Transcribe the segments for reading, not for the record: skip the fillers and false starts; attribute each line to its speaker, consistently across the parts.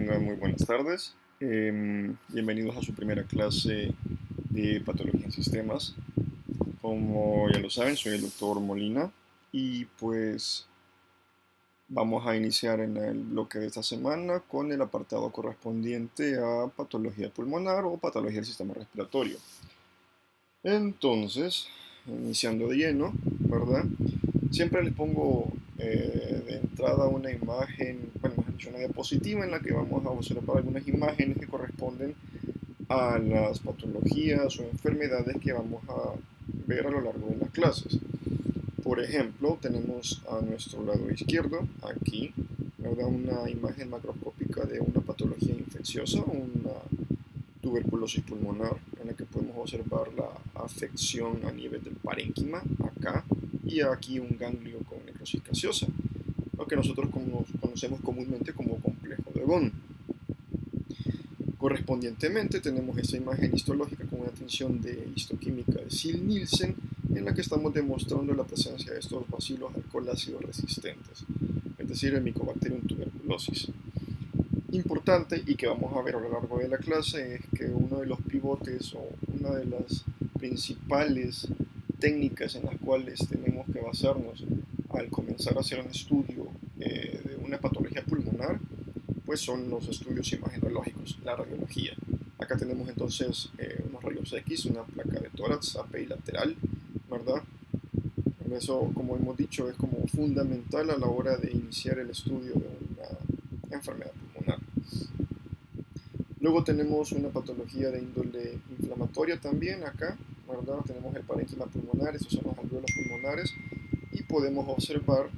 Speaker 1: Tengan muy buenas tardes. Bienvenidos a su primera clase de Patología en Sistemas. Como ya lo saben, soy el doctor Molina y pues vamos a iniciar en el bloque de esta semana con el apartado correspondiente a patología pulmonar o patología del sistema respiratorio. Entonces, iniciando de lleno, ¿verdad? Siempre les pongo de entrada una imagen, bueno, mejor dicho, una diapositiva en la que vamos a observar algunas imágenes que corresponden a las patologías o enfermedades que vamos a ver a lo largo de las clases. Por ejemplo, tenemos a nuestro lado izquierdo, aquí, ¿verdad? Una imagen macroscópica de una patología infecciosa, una tuberculosis pulmonar, en la que podemos observar la afección a nivel del parénquima, acá, y aquí un ganglio con necrosis gaseosa, lo que nosotros conocemos comúnmente como complejo de Ghon. Correspondientemente tenemos esta imagen histológica con una tensión de histoquímica de Ziehl-Neelsen, en la que estamos demostrando la presencia de estos bacilos alcoholácidos resistentes, es decir, el Mycobacterium tuberculosis. Importante y que vamos a ver a lo largo de la clase es que uno de los pivotes o una de las principales técnicas en las cuales tenemos que basarnos al comenzar a hacer un estudio de una patología pulmonar, pues son los estudios imagenológicos, la radiología. Acá tenemos entonces unos rayos X, una placa de tórax API lateral, ¿verdad? Eso, como hemos dicho, es como fundamental a la hora de iniciar el estudio de una enfermedad pulmonar. Luego tenemos una patología de índole inflamatoria también acá, ¿verdad? Tenemos el parénquima pulmonar, estos son los alvéolos pulmonares, y podemos observar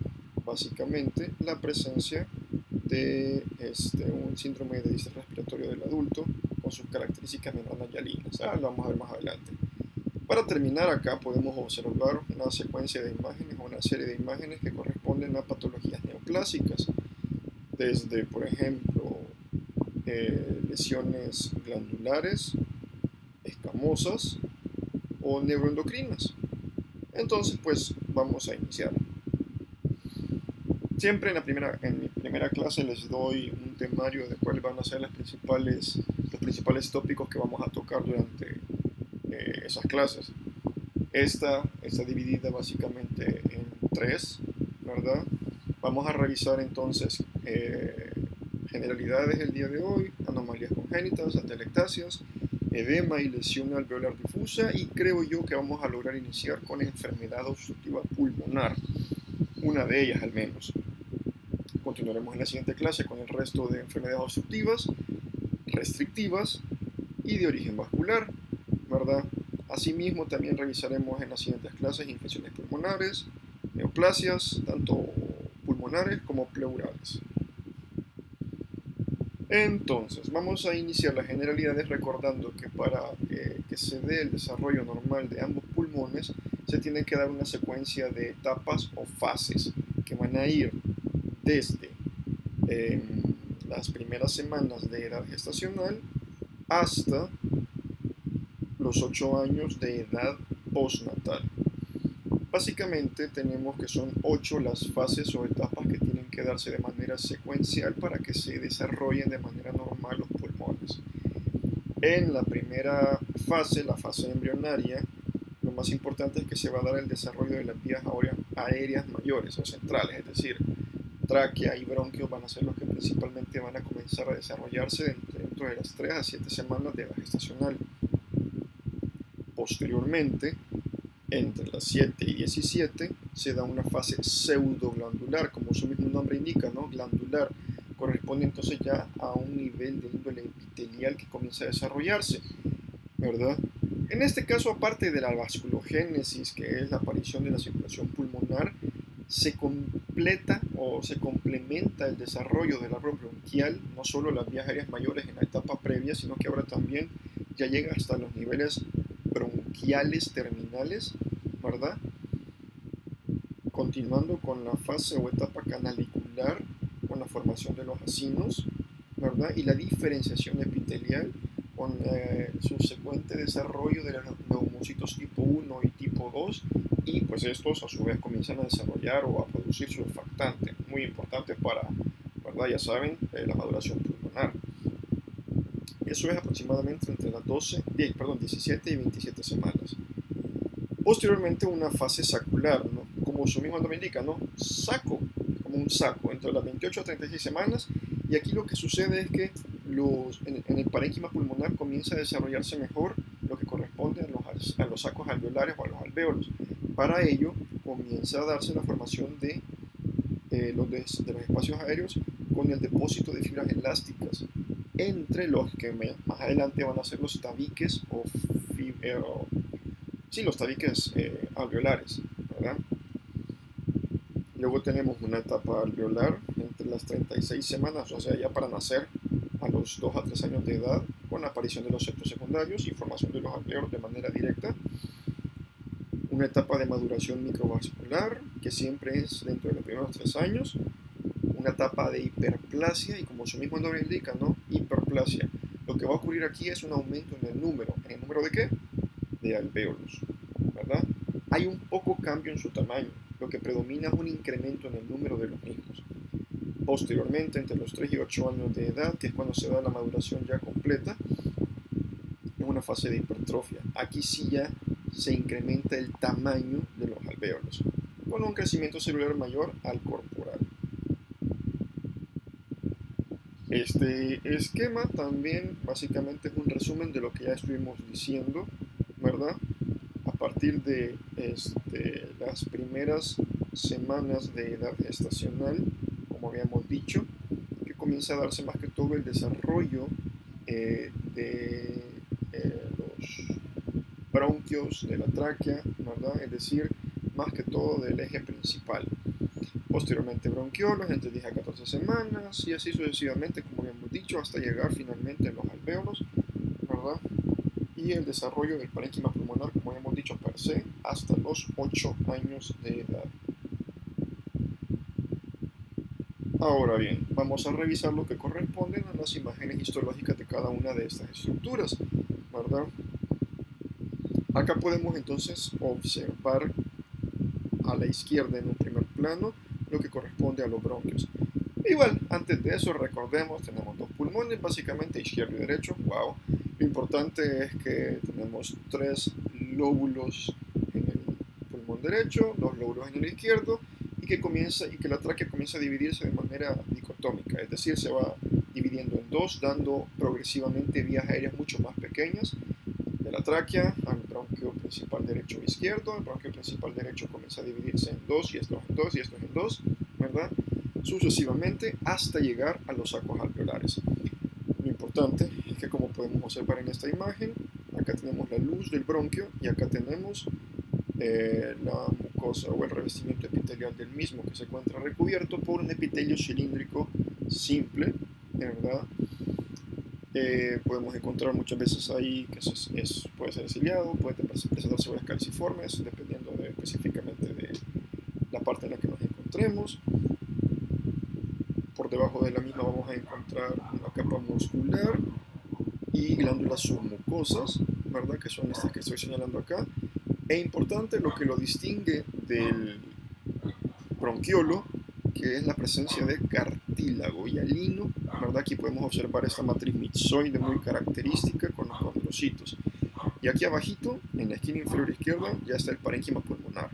Speaker 1: básicamente la presencia de un síndrome de distrés respiratorio del adulto con sus características membranas hialinas. Lo vamos a ver más adelante. Para terminar, acá podemos observar una secuencia de imágenes o una serie de imágenes que corresponden a patologías neoplásicas, desde, por ejemplo, lesiones glandulares, escamosas o neuroendocrinas. Entonces, pues vamos a iniciar. Siempre en mi primera clase les doy un temario de cuáles van a ser los principales tópicos que vamos a tocar durante esas clases. Esta está dividida básicamente en tres, ¿verdad? Vamos a revisar entonces generalidades el día de hoy, anomalías congénitas, atelectasias, edema y lesión alveolar difusa, y creo yo que vamos a lograr iniciar con enfermedad obstructiva pulmonar, una de ellas al menos. Continuaremos en la siguiente clase con el resto de enfermedades obstructivas, restrictivas y de origen vascular, ¿verdad? Asimismo, también revisaremos en las siguientes clases infecciones pulmonares, neoplasias, tanto pulmonares como pleurales. Entonces, vamos a iniciar las generalidades recordando que para que se dé el desarrollo normal de ambos pulmones, se tiene que dar una secuencia de etapas o fases que van a ir desde las primeras semanas de edad gestacional hasta los 8 años de edad postnatal. Básicamente tenemos que son 8 las fases o etapas que tienen que darse de manera secuencial para que se desarrollen de manera normal los pulmones. En la primera fase, la fase embrionaria, lo más importante es que se va a dar el desarrollo de las vías aéreas mayores o centrales, es decir, tráquea y bronquios van a ser los que principalmente van a comenzar a desarrollarse dentro de las 3 a 7 semanas de edad gestacional. Posteriormente, entre las 7 y 17 se da una fase pseudoglandular, como su mismo nombre indica, ¿no? Glandular. Corresponde entonces ya a un nivel de índole epitelial que comienza a desarrollarse, ¿verdad? En este caso, aparte de la vasculogénesis, que es la aparición de la circulación pulmonar, se completa o se complementa el desarrollo del árbol bronquial, no solo las vías aéreas mayores en la etapa previa, sino que ahora también ya llega hasta los niveles bronquiales terminales, ¿verdad? Continuando con la fase o etapa canalicular, con la formación de los acinos, ¿verdad? Y la diferenciación epitelial con el subsecuente desarrollo de los neumocitos tipo 1 y tipo 2, y pues estos a su vez comienzan a desarrollar o a producir surfactante, muy importante para, ¿verdad? Ya saben, la maduración pulmonar. pulmonar. Eso es aproximadamente entre las 17 y 27 semanas. Posteriormente una fase sacular, ¿no? Como su mismo nombre indica, ¿no? Saco, como un saco, entre las 28 a 36 semanas. Y aquí lo que sucede es que en el parénquima pulmonar comienza a desarrollarse mejor lo que corresponde a los sacos alveolares o a los alvéolos. Para ello comienza a darse la formación de los espacios aéreos con el depósito de fibras elásticas, entre los que más adelante van a ser los tabiques los tabiques alveolares, ¿verdad? Luego tenemos una etapa alveolar entre las 36 semanas, o sea, ya para nacer a los 2 a 3 años de edad, con la aparición de los septos secundarios y formación de los alvéolos de manera directa. Una etapa de maduración microvascular, que siempre es dentro de los primeros 3 años. Una etapa de hiperplasia, y como su mismo nombre indica, ¿no? Hiperplasia. Lo que va a ocurrir aquí es un aumento en el número. ¿En el número de qué? De alvéolos, ¿verdad? Hay un poco cambio en su tamaño. Lo que predomina es un incremento en el número de los mismos. Posteriormente, entre los 3 y 8 años de edad, que es cuando se da la maduración ya completa, es una fase de hipertrofia. Aquí sí ya se incrementa el tamaño de los alvéolos, con un crecimiento celular mayor al corporal. Este esquema también básicamente es un resumen de lo que ya estuvimos diciendo, ¿verdad? A partir de las primeras semanas de edad gestacional, como habíamos dicho, que comienza a darse más que todo el desarrollo de los bronquios de la tráquea, ¿verdad? Es decir, más que todo del eje principal. Posteriormente bronquiolos entre 10 a 14 semanas y así sucesivamente, como habíamos dicho, hasta llegar finalmente a los alvéolos, ¿verdad? Y el desarrollo del parénquima pulmonar, como habíamos dicho, per se, hasta los 8 años de edad. Ahora bien, vamos a revisar lo que corresponden a las imágenes histológicas de cada una de estas estructuras, ¿verdad? Acá podemos entonces observar a la izquierda en un primer plano lo que corresponde a los bronquios. Igual, antes de eso, recordemos, tenemos dos pulmones, básicamente izquierdo y derecho. Wow. Lo importante es que tenemos 3 lóbulos en el pulmón derecho, 2 lóbulos en el izquierdo, y que la tráquea comienza a dividirse de manera dicotómica, es decir, se va dividiendo en dos, dando progresivamente vías aéreas mucho más pequeñas de la tráquea al bronquio principal derecho e izquierdo. El bronquio principal derecho comienza a dividirse en dos, y esto en dos, y esto en dos, ¿verdad? Sucesivamente hasta llegar a los sacos alveolares. Lo importante es que, como podemos observar en esta imagen, acá tenemos la luz del bronquio y acá tenemos la mucosa o el revestimiento epitelial del mismo, que se encuentra recubierto por un epitelio cilíndrico simple, ¿verdad? Podemos encontrar muchas veces ahí que puede ser ciliado, puede presentar células calciformes, dependiendo específicamente de la parte en la que nos encontremos. Por debajo de la misma vamos a encontrar una capa muscular y glándulas submucosas, ¿verdad? Que son estas que estoy señalando acá. E importante, lo que lo distingue del bronquiolo, que es la presencia de cartílago hialino, ¿verdad? Aquí podemos observar esta matriz myxoide muy característica con los condrocitos. Y aquí abajito, en la esquina inferior izquierda, ya está el parénquima pulmonar.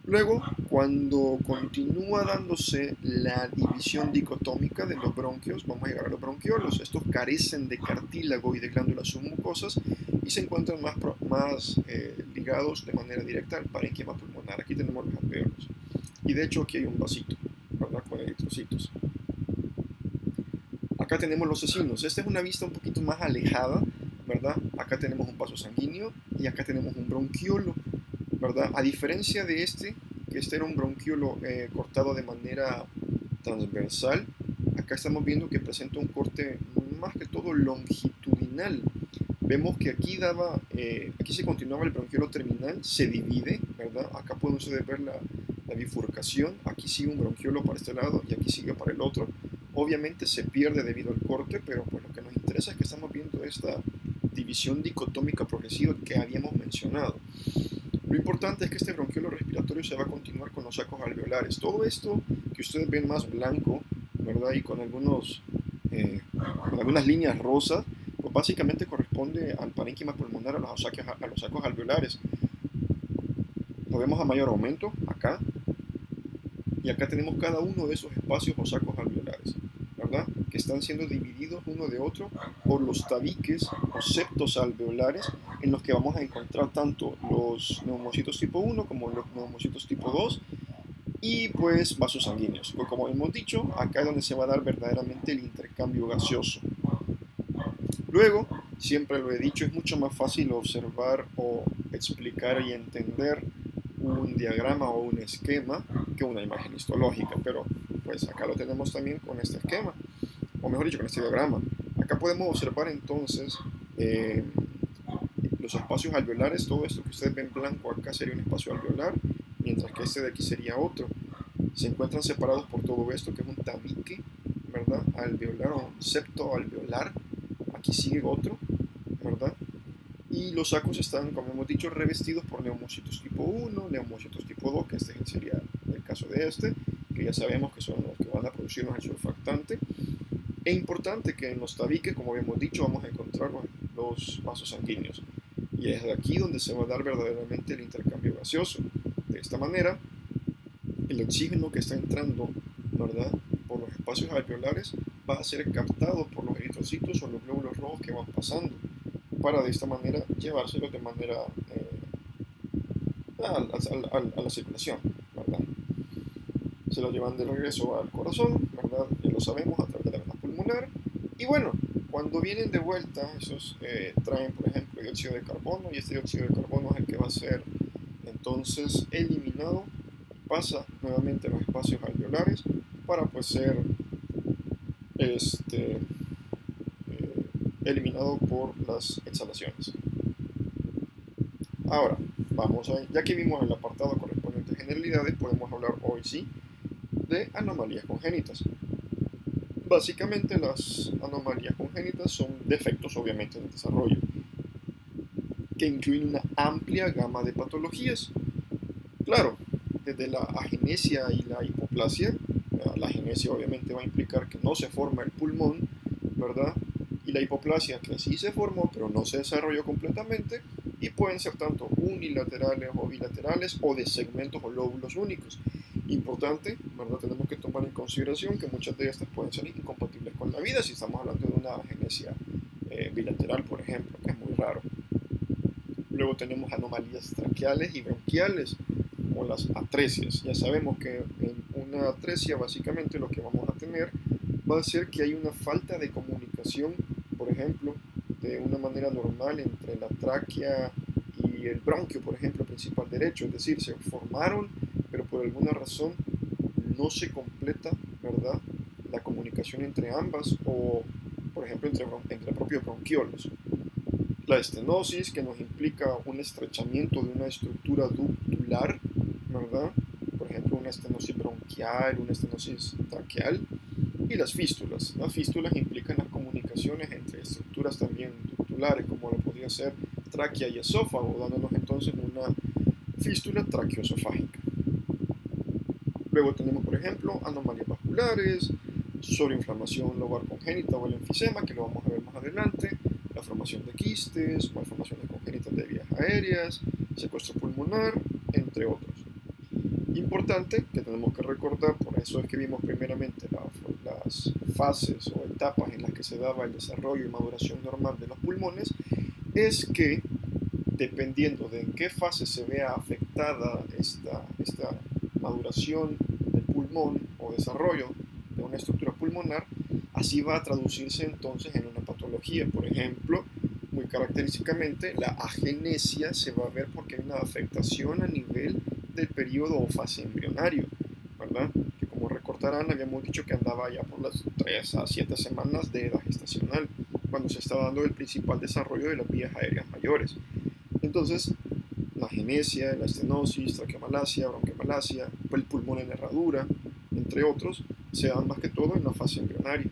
Speaker 1: Luego, cuando continúa dándose la división dicotómica de los bronquios, vamos a llegar a los bronquiolos. Estos carecen de cartílago y de glándulas submucosas y se encuentran más ligados de manera directa al parénquima pulmonar. Aquí tenemos los alvéolos. Y de hecho aquí hay un vasito, ¿verdad? Con eritrocitos. Acá tenemos los cecinos. Esta es una vista un poquito más alejada, ¿verdad? Acá tenemos un vaso sanguíneo y acá tenemos un bronquiolo, ¿verdad? A diferencia de que este era un bronquiolo cortado de manera transversal, acá estamos viendo que presenta un corte más que todo longitudinal. Vemos que aquí aquí se continuaba el bronquiolo terminal, se divide, ¿verdad? Acá pueden ustedes ver la bifurcación. Aquí sigue un bronquiolo para este lado y aquí sigue para el otro. Obviamente se pierde debido al corte, pero pues lo que nos interesa es que estamos viendo esta división dicotómica progresiva que habíamos mencionado. Lo importante es que este bronquiolo respiratorio se va a continuar con los sacos alveolares. Todo esto que ustedes ven más blanco, ¿verdad? Y con algunos con algunas líneas rosas, pues básicamente corresponde al parénquima pulmonar, a los sacos alveolares. Lo vemos a mayor aumento acá, y acá tenemos cada uno de esos espacios o sacos alveolares, ¿verdad? Que están siendo divididos uno de otro por los tabiques o septos alveolares, en los que vamos a encontrar tanto los neumocitos tipo 1 como los neumocitos tipo 2 y pues vasos sanguíneos. Pues como hemos dicho, acá es donde se va a dar verdaderamente el intercambio gaseoso. Luego, siempre lo he dicho, es mucho más fácil observar o explicar y entender un diagrama o un esquema que una imagen histológica, pero pues acá lo tenemos también con este esquema, o mejor dicho, con este diagrama. Acá podemos observar entonces los espacios alveolares. Todo esto que ustedes ven blanco acá sería un espacio alveolar, mientras que este de aquí sería otro. Se encuentran separados por todo esto, que es un tabique, ¿verdad? Alveolar o un septo alveolar. Aquí sigue otro, ¿verdad? Y los sacos están, como hemos dicho, revestidos por neumocitos tipo 1, neumocitos tipo 2, que este sería el caso de este, que ya sabemos que son los que van a producirnos el surfactante. Es importante que en los tabiques, como habíamos dicho, vamos a encontrar los vasos sanguíneos. Y es de aquí donde se va a dar verdaderamente el intercambio gaseoso. De esta manera, el oxígeno que está entrando, ¿verdad?, por los espacios alveolares va a ser captado por los eritrocitos o los glóbulos rojos que van pasando, para de esta manera llevárselos de manera a la circulación, ¿verdad? Se lo llevan de regreso al corazón, ¿verdad? Ya lo sabemos, a través de la vena pulmonar. Y bueno, cuando vienen de vuelta, esos traen, por ejemplo, dióxido de carbono, y este dióxido de carbono es el que va a ser entonces eliminado, pasa nuevamente a los espacios alveolares para pues ser eliminado por las exhalaciones. Ahora, ya que vimos el apartado correspondiente a generalidades, podemos hablar hoy sí de anomalías congénitas. Básicamente las anomalías congénitas son defectos obviamente en el desarrollo, que incluyen una amplia gama de patologías. Claro, desde la agenesia y la hipoplasia. La agenesia obviamente va a implicar que no se forma el pulmón, ¿verdad? Y la hipoplasia que sí se formó pero no se desarrolló completamente, y pueden ser tanto unilaterales o bilaterales o de segmentos o lóbulos únicos. Importante, ¿verdad? Tenemos que tomar en consideración que muchas de estas pueden ser incompatibles con la vida si estamos hablando de una agenesia bilateral, por ejemplo, que es muy raro. Luego tenemos anomalías traqueales y bronquiales, o las atresias. Ya sabemos que en una atresia básicamente lo que vamos a tener va a ser que hay una falta de comunicación, por ejemplo, de una manera normal entre la tráquea y el bronquio, por ejemplo, principal derecho. Es decir, se formaron, pero por alguna razón no se completa, ¿verdad?, la comunicación entre ambas, o por ejemplo entre propios bronquiolos. La estenosis, que nos implica un estrechamiento de una estructura ductular, ¿verdad? Por ejemplo, una estenosis bronquial, una estenosis traqueal. Y las fístulas. Las fístulas implican las comunicaciones entre estructuras también ductulares, como lo podría ser tráquea y esófago, dándonos entonces una fístula traqueoesofágica. Luego tenemos, por ejemplo, anomalías vasculares, sobreinflamación lobar congénita o el enfisema, que lo vamos a ver más adelante, la formación de quistes, malformaciones congénitas de vías aéreas, secuestro pulmonar, entre otros. Importante que tenemos que recordar, por eso es que vimos primeramente las fases o etapas en las que se daba el desarrollo y maduración normal de los pulmones, es que dependiendo de en qué fase se vea afectada esta maduración del pulmón o desarrollo de una estructura pulmonar, así va a traducirse entonces en una patología. Por ejemplo, muy característicamente, la agenesia se va a ver porque hay una afectación a nivel del periodo o fase embrionario, ¿verdad? Que como recordarán, habíamos dicho que andaba ya por las 3 a 7 semanas de edad gestacional, cuando se está dando el principal desarrollo de las vías aéreas mayores. Entonces, la agenesia, la estenosis, traqueomalacia, bronquiomalacia, el pulmón en herradura, entre otros, se dan más que todo en la fase embrionaria.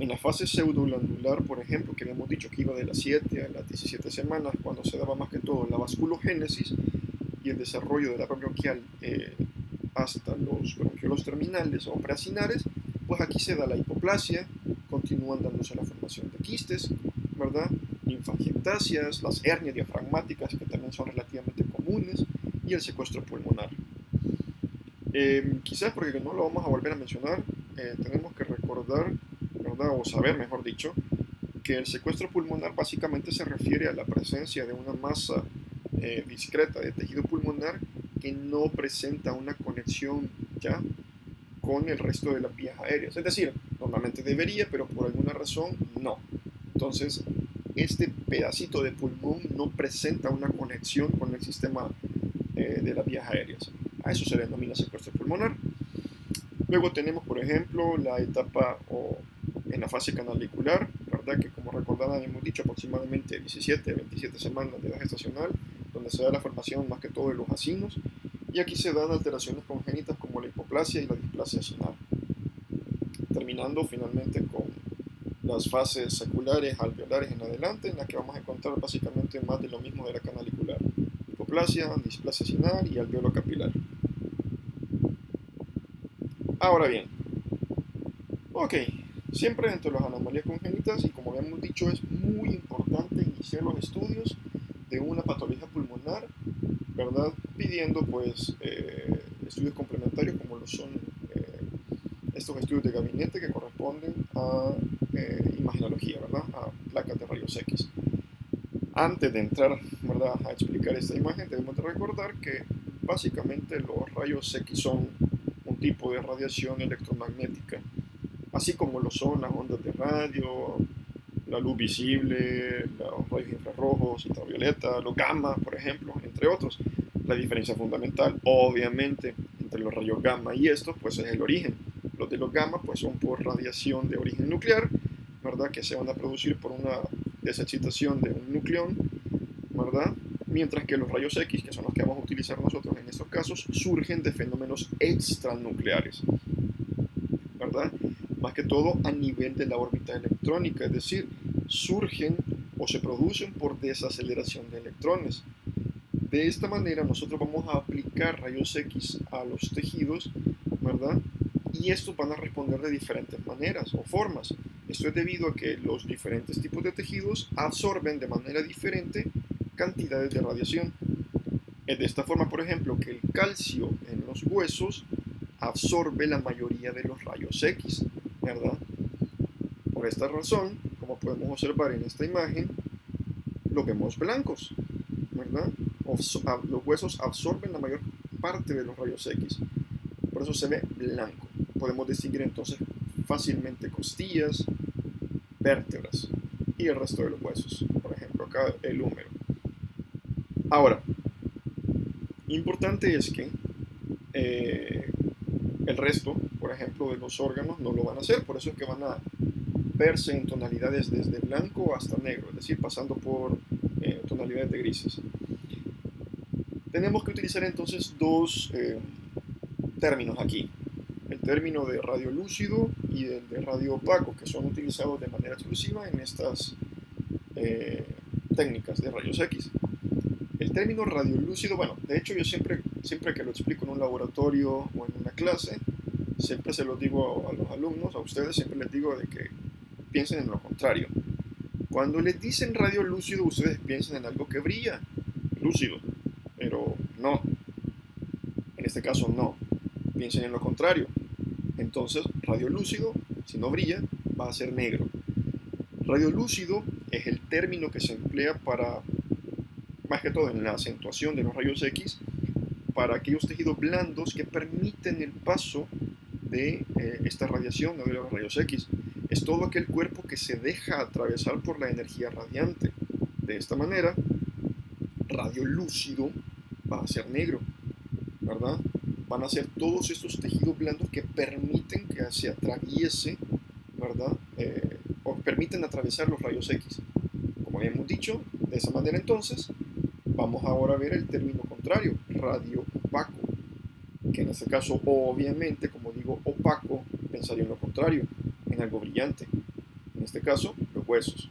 Speaker 1: En la fase pseudoglandular, por ejemplo, que habíamos dicho que iba de las 7 a las 17 semanas, cuando se daba más que todo la vasculogénesis y el desarrollo de la bronquial hasta los bronquiolos terminales o preacinares, pues aquí se da la hipoplasia, continúan dándose la formación de quistes, ¿verdad? Linfangiectasias, las hernias diafragmáticas que también son relativamente comunes y el secuestro pulmonar. Quizás porque no lo vamos a volver a mencionar, tenemos que recordar, ¿verdad? O saber, mejor dicho, que el secuestro pulmonar básicamente se refiere a la presencia de una masa discreta de tejido pulmonar que no presenta una conexión ya con el resto de las vías aéreas. Es decir, normalmente debería, pero por alguna razón no. Entonces, este pedacito de pulmón no presenta una conexión con el sistema de las vías aéreas. A eso se le denomina secuestro pulmonar. Luego tenemos, por ejemplo, la etapa o en la fase canalicular, ¿verdad? Que como recordarán hemos dicho aproximadamente 17 a 27 semanas de edad gestacional, donde se da la formación más que todo de los acinos, y aquí se dan alteraciones congénitas como la hipoplasia y la displasia acinal. Terminando finalmente con las fases seculares alveolares en adelante, en las que vamos a encontrar básicamente más de lo mismo de la canalicular: hipoplasia, displasia acinal y alveolo capilar. Ahora bien, ok, siempre entre las anomalías congénitas, y como habíamos dicho, es muy importante iniciar los estudios de una patología pulmonar, ¿verdad? Pidiendo pues estudios complementarios como lo son estos estudios de gabinete que corresponden a imagenología, ¿verdad? A placas de rayos X. Antes de entrar, ¿verdad?, a explicar esta imagen, debemos de recordar que básicamente los rayos X son un tipo de radiación electromagnética, así como lo son las ondas de radio, la luz visible, los rayos infrarrojos, ultravioleta, los gamma, por ejemplo, entre otros. La diferencia fundamental, obviamente, entre los rayos gamma y estos, pues es el origen. Los de los gamma, pues son por radiación de origen nuclear, ¿verdad?, que se van a producir por una desexcitación de un nucleón, ¿verdad? Mientras que los rayos X, que son los que vamos a utilizar nosotros en estos casos, surgen de fenómenos extranucleares, ¿verdad? Más que todo a nivel de la órbita electrónica, es decir, surgen o se producen por desaceleración de electrones. De esta manera nosotros vamos a aplicar rayos X a los tejidos, ¿verdad? Y estos van a responder de diferentes maneras o formas. Esto es debido a que los diferentes tipos de tejidos absorben de manera diferente cantidades de radiación. Es de esta forma, por ejemplo, que el calcio en los huesos absorbe la mayoría de los rayos X, ¿verdad? Por esta razón, como podemos observar en esta imagen, los vemos blancos, ¿verdad? Los huesos absorben la mayor parte de los rayos X, por eso se ve blanco. Podemos distinguir entonces fácilmente costillas, vértebras y el resto de los huesos, por ejemplo acá el húmero. Ahora, importante es que el resto, por ejemplo, de los órganos no lo van a hacer, por eso es que van a verse en tonalidades desde blanco hasta negro, es decir, pasando por tonalidades de grises. Tenemos que utilizar entonces dos términos aquí: el término de radio lúcido y el de radio opaco, que son utilizados de manera exclusiva en estas técnicas de rayos X. El término radiolúcido, bueno, de hecho yo siempre que lo explico en un laboratorio o en una clase, siempre se lo digo a los alumnos, a ustedes, siempre les digo de que piensen en lo contrario. Cuando les dicen radiolúcido, ustedes piensan en algo que brilla, lúcido, pero no, en este caso no, piensen en lo contrario. Entonces, radiolúcido, si no brilla, va a ser negro. Radiolúcido es el término que se emplea para, más que todo en la acentuación de los rayos X, para aquellos tejidos blandos que permiten el paso de esta radiación de los rayos X. Es todo aquel cuerpo que se deja atravesar por la energía radiante. De esta manera, radiolúcido va a ser negro, ¿verdad? Van a ser todos estos tejidos blandos que permiten que se atraviese, ¿verdad? O permiten atravesar los rayos X. Como habíamos dicho, de esa manera entonces, vamos ahora a ver el término contrario, radio opaco, que en este caso obviamente, como digo opaco, pensaría en lo contrario, en algo brillante, en este caso los huesos.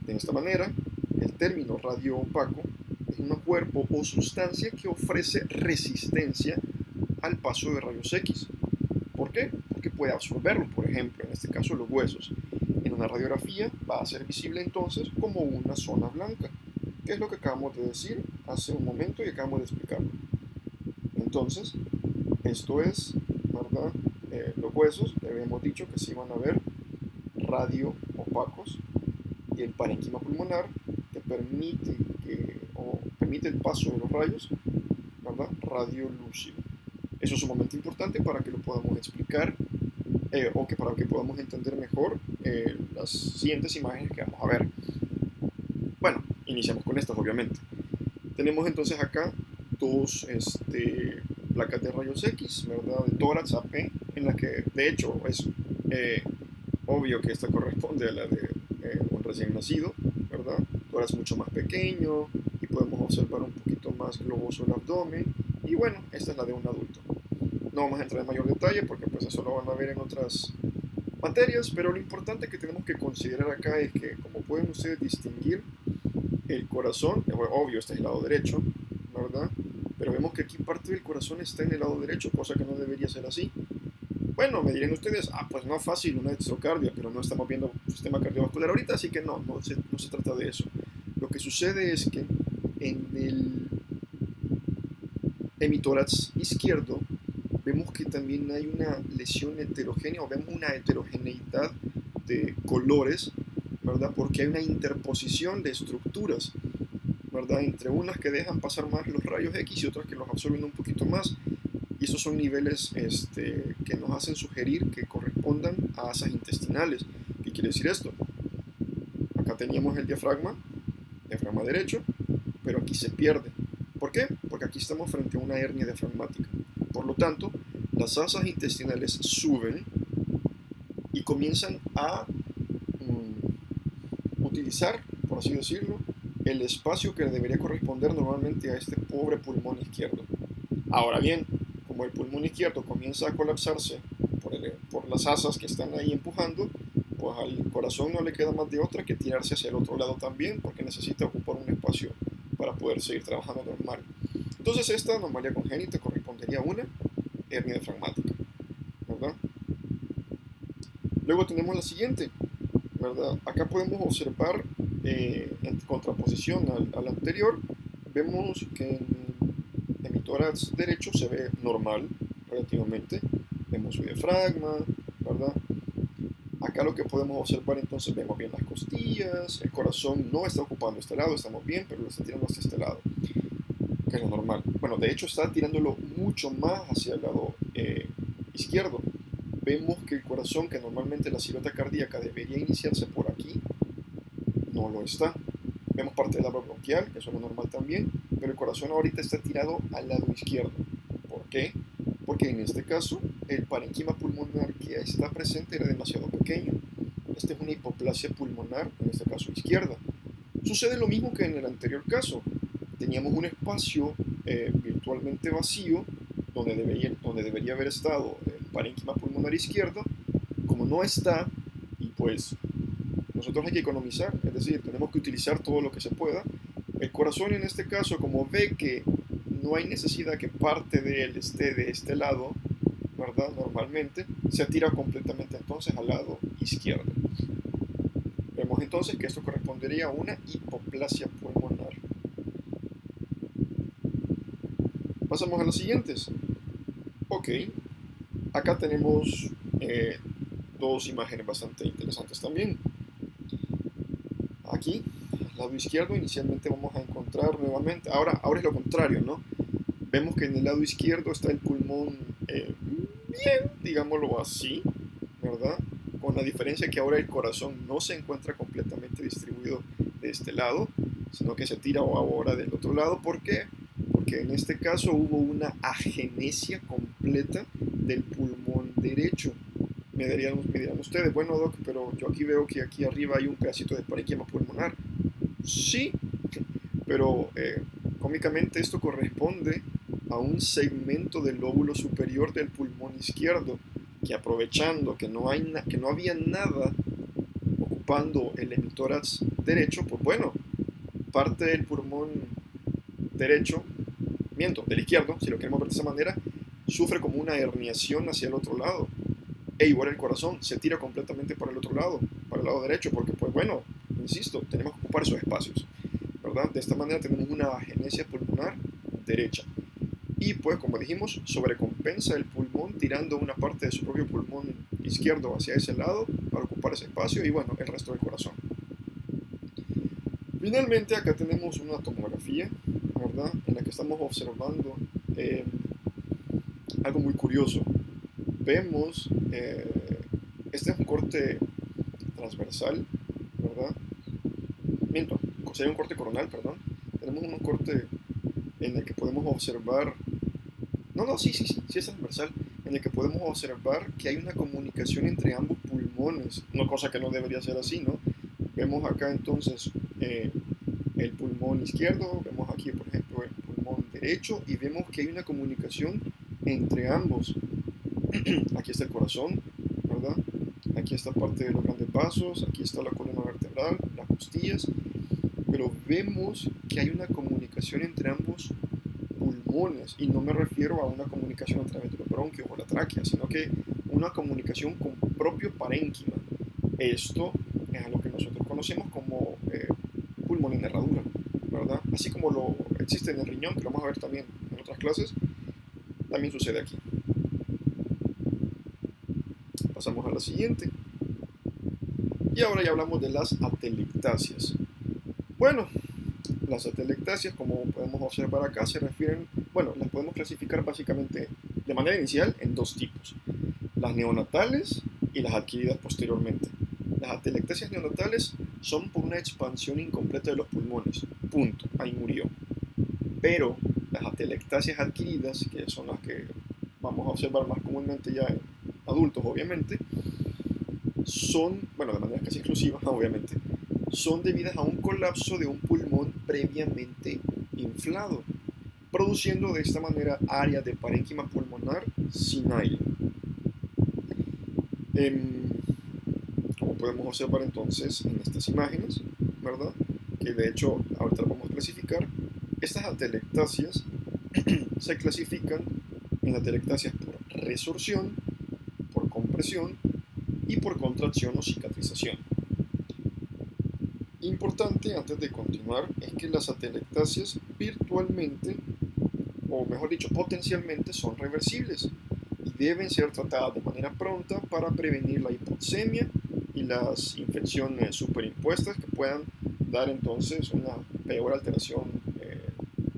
Speaker 1: De esta manera, el término radio opaco es un cuerpo o sustancia que ofrece resistencia al paso de rayos X. ¿Por qué? Porque puede absorberlo, por ejemplo, en este caso los huesos. En una radiografía va a ser visible entonces como una zona blanca, que es lo que acabamos de decir hace un momento y acabamos de explicarlo. Entonces, esto es, ¿verdad? Los huesos, que habíamos dicho que se iban a ver radio opacos, y el parénquima pulmonar, que permite el paso de los rayos, ¿verdad? Radiolúcido. Eso es sumamente importante para que lo podamos explicar o que para que podamos entender mejor las siguientes imágenes que vamos a ver. Bueno, iniciamos con estas, obviamente. Tenemos entonces acá dos placas de rayos X, ¿verdad? De tórax AP, en la que de hecho es obvio que esta corresponde a la de un recién nacido, ¿verdad? Tórax mucho más pequeño y podemos observar un poquito más globoso el abdomen. Y bueno, esta es la de un adulto. No vamos a entrar en mayor detalle porque pues eso lo van a ver en otras materias, pero lo importante que tenemos que considerar acá es que, como pueden ustedes distinguir, el corazón, obvio, este es el lado derecho, ¿verdad? Pero vemos que aquí parte del corazón está en el lado derecho, cosa que no debería ser así. Bueno, me dirán ustedes, pues no es fácil una exocardia, pero no estamos viendo sistema cardiovascular ahorita, así que no se trata de eso. Lo que sucede es que en el hemitórax izquierdo vemos que también hay una lesión heterogénea, o vemos una heterogeneidad de colores, ¿verdad? Porque hay una interposición de estructuras, ¿verdad? Entre unas que dejan pasar más los rayos X y otras que los absorben un poquito más. Y esos son niveles que nos hacen sugerir que correspondan a asas intestinales. ¿Qué quiere decir esto? Acá teníamos el diafragma derecho, pero aquí se pierde. ¿Por qué? Porque aquí estamos frente a una hernia diafragmática. Por lo tanto, las asas intestinales suben y comienzan a utilizar, por así decirlo, el espacio que debería corresponder normalmente a este pobre pulmón izquierdo. Ahora bien, como el pulmón izquierdo comienza a colapsarse por las asas que están ahí empujando, pues al corazón no le queda más de otra que tirarse hacia el otro lado también, porque necesita ocupar un espacio para poder seguir trabajando normal. Entonces esta anomalía congénita correspondería a una hernia diafragmática, ¿verdad? Luego tenemos la siguiente, ¿verdad? Acá podemos observar en contraposición al anterior, vemos que en mi tórax derecho se ve normal relativamente, vemos su diafragma, ¿verdad? Acá lo que podemos observar entonces, vemos bien las costillas, el corazón no está ocupando este lado, estamos bien, pero lo está tirando hacia este lado, que es lo normal. Bueno, de hecho está tirándolo mucho más hacia el lado izquierdo. Vemos que el corazón, que normalmente la silueta cardíaca debería iniciarse por aquí, no lo está. Vemos parte del labio bronquial, que eso es lo normal también, pero el corazón ahorita está tirado al lado izquierdo. ¿Por qué? Porque en este caso el parénquima pulmonar que está presente era demasiado pequeño. Esta es una hipoplasia pulmonar, en este caso izquierda. Sucede lo mismo que en el anterior caso. Teníamos un espacio virtualmente vacío donde debería haber estado el parénquima pulmonar izquierdo. Como no está, y pues nosotros hay que economizar, es decir, tenemos que utilizar todo lo que se pueda. El corazón en este caso, como ve que no hay necesidad que parte de él esté de este lado, ¿verdad? Normalmente, se tira completamente entonces al lado izquierdo. Vemos entonces que esto correspondería a una hipoplasia pulmonar. Pasamos a las siguientes. Ok, acá tenemos dos imágenes bastante interesantes también. Aquí, al lado izquierdo, inicialmente vamos a encontrar nuevamente, ahora es lo contrario, ¿no? Vemos que en el lado izquierdo está el pulmón bien, digámoslo así, ¿verdad? Con la diferencia que ahora el corazón no se encuentra completamente distribuido de este lado, sino que se tira ahora del otro lado. ¿Por qué? Porque en este caso hubo una agenesia completa del pulmón derecho. Me dirán ustedes, bueno Doc, pero yo aquí veo que aquí arriba hay un pedacito de parénquima pulmonar. Sí, pero cómicamente esto corresponde a un segmento del lóbulo superior del pulmón izquierdo, que aprovechando que no había nada ocupando el hemitórax derecho, pues bueno, parte del pulmón derecho, del izquierdo, si lo queremos ver de esa manera, sufre como una herniación hacia el otro lado. e igual el corazón se tira completamente para el lado derecho, porque pues bueno, insisto, tenemos que ocupar esos espacios, ¿verdad? De esta manera tenemos una agenesia pulmonar derecha. Y pues como dijimos, sobrecompensa el pulmón tirando una parte de su propio pulmón izquierdo hacia ese lado para ocupar ese espacio y bueno, el resto del corazón. Finalmente acá tenemos una tomografía, ¿verdad? En la que estamos observando algo muy curioso. Vemos, este es un corte transversal, ¿verdad? Miento, sería un corte coronal, perdón. Tenemos un corte en el que podemos observar, sí es transversal, en el que podemos observar que hay una comunicación entre ambos pulmones, una cosa que no debería ser así, ¿no? Vemos acá entonces el pulmón izquierdo, vemos aquí por ejemplo el pulmón derecho y vemos que hay una comunicación entre ambos. Aquí está el corazón, ¿verdad? Aquí está parte de los grandes vasos, aquí está la columna vertebral, las costillas, pero vemos que hay una comunicación entre ambos pulmones y no me refiero a una comunicación a través de los bronquios o la tráquea, sino que una comunicación con propio parénquima. Esto es a lo que nosotros conocemos como pulmón en herradura, ¿verdad? Así como lo existe en el riñón, que lo vamos a ver también en otras clases, también sucede aquí. Pasamos a la siguiente. Y ahora ya hablamos de las atelectasias. Bueno, las atelectasias, como podemos observar acá, se refieren, bueno, las podemos clasificar básicamente de manera inicial en dos tipos: las neonatales y las adquiridas posteriormente. Las atelectasias neonatales son por una expansión incompleta de los pulmones, punto, ahí murió. Pero las atelectasias adquiridas, que son las que vamos a observar más comúnmente ya en adultos, obviamente, son, bueno, de manera casi exclusiva, obviamente, son debidas a un colapso de un pulmón previamente inflado, produciendo de esta manera áreas de parénquima pulmonar sin aire. Como podemos observar entonces en estas imágenes, ¿verdad? Que de hecho ahorita las vamos a clasificar, estas atelectasias se clasifican en atelectasias por resorción, por compresión y por contracción o cicatrización. Importante antes de continuar es que las atelectasias virtualmente, o mejor dicho, potencialmente son reversibles y deben ser tratadas de manera pronta para prevenir la hipoxemia y las infecciones superimpuestas que puedan dar entonces una peor alteración